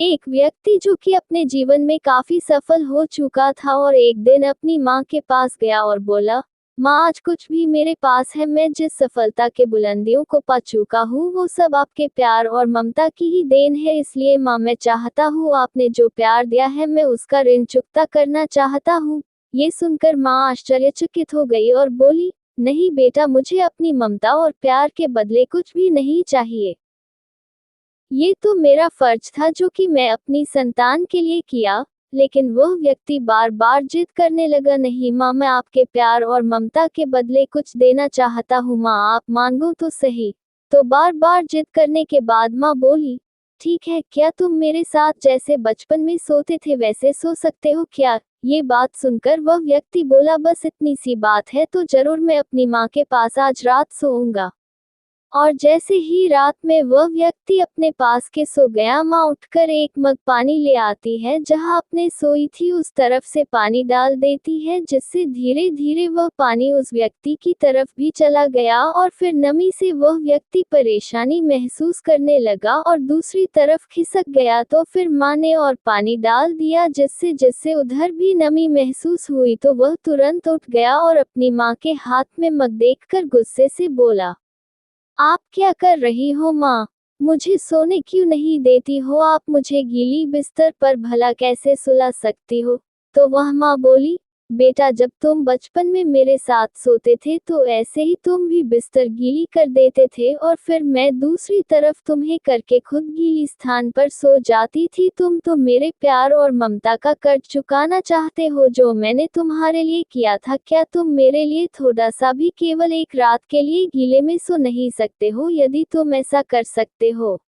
एक व्यक्ति जो कि अपने जीवन में काफी सफल हो चुका था और एक दिन अपनी माँ के पास गया और बोला, माँ आज कुछ भी मेरे पास है, मैं जिस सफलता के बुलंदियों को पा चुका हूँ वो सब आपके प्यार और ममता की ही देन है। इसलिए माँ मैं चाहता हूँ आपने जो प्यार दिया है मैं उसका ऋण चुकता करना चाहता हूँ। ये सुनकर माँ आश्चर्यचकित हो गई और बोली, नहीं बेटा, मुझे अपनी ममता और प्यार के बदले कुछ भी नहीं चाहिए। ये तो मेरा फर्ज था जो कि मैं अपनी संतान के लिए किया। लेकिन वह व्यक्ति बार बार जिद करने लगा, नहीं माँ, मैं आपके प्यार और ममता के बदले कुछ देना चाहता हूँ, माँ आप मांगो तो सही। तो बार बार जिद करने के बाद माँ बोली, ठीक है, क्या तुम मेरे साथ जैसे बचपन में सोते थे वैसे सो सकते हो क्या? ये बात सुनकर वह व्यक्ति बोला, बस इतनी सी बात है तो जरूर मैं अपनी माँ के पास आज रात सोऊंगा। और जैसे ही रात में वह व्यक्ति अपने पास के सो गया, माँ उठकर एक मग पानी ले आती है, जहाँ अपने सोई थी उस तरफ से पानी डाल देती है, जिससे धीरे धीरे वह पानी उस व्यक्ति की तरफ भी चला गया और फिर नमी से वह व्यक्ति परेशानी महसूस करने लगा और दूसरी तरफ खिसक गया। तो फिर माँ ने और पानी डाल दिया, जिससे जिससे उधर भी नमी महसूस हुई तो वह तुरंत उठ गया और अपनी माँ के हाथ में मग देखकर गुस्से से बोला, आप क्या कर रही हो माँ? मुझे सोने क्यों नहीं देती हो? आप मुझे गीली बिस्तर पर भला कैसे सुला सकती हो? तो वह माँ बोली, बेटा जब तुम बचपन में मेरे साथ सोते थे तो ऐसे ही तुम भी बिस्तर गीली कर देते थे और फिर मैं दूसरी तरफ तुम्हें करके खुद गीली स्थान पर सो जाती थी। तुम तो मेरे प्यार और ममता का कर्ज चुकाना चाहते हो जो मैंने तुम्हारे लिए किया था। क्या तुम मेरे लिए थोड़ा सा भी केवल एक रात के लिए गीले में सो नहीं सकते हो? यदि तुम ऐसा कर सकते हो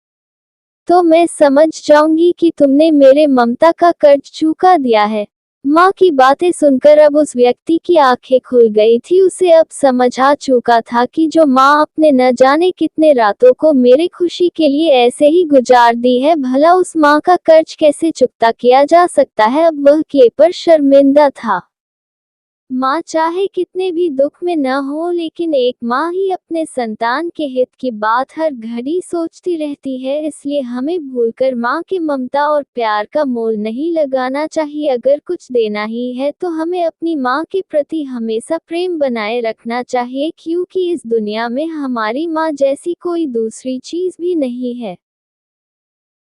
तो मैं समझ जाऊंगी कि तुमने मेरे ममता का कर्ज चुका दिया है। माँ की बातें सुनकर अब उस व्यक्ति की आंखें खुल गई थी। उसे अब समझ आ चुका था कि जो माँ अपने न जाने कितने रातों को मेरे खुशी के लिए ऐसे ही गुजार दी है, भला उस माँ का कर्ज कैसे चुकता किया जा सकता है। अब वह किए पर शर्मिंदा था। माँ चाहे कितने भी दुख में न हो, लेकिन एक माँ ही अपने संतान के हित की बात हर घड़ी सोचती रहती है। इसलिए हमें भूलकर माँ के ममता और प्यार का मोल नहीं लगाना चाहिए। अगर कुछ देना ही है तो हमें अपनी माँ के प्रति हमेशा प्रेम बनाए रखना चाहिए, क्योंकि इस दुनिया में हमारी माँ जैसी कोई दूसरी चीज भी नहीं है।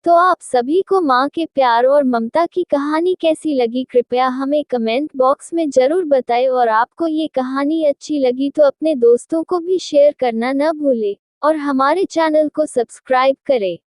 तो आप सभी को माँ के प्यार और ममता की कहानी कैसी लगी, कृपया हमें कमेंट बॉक्स में जरूर बताएं। और आपको ये कहानी अच्छी लगी तो अपने दोस्तों को भी शेयर करना न भूलें और हमारे चैनल को सब्सक्राइब करें।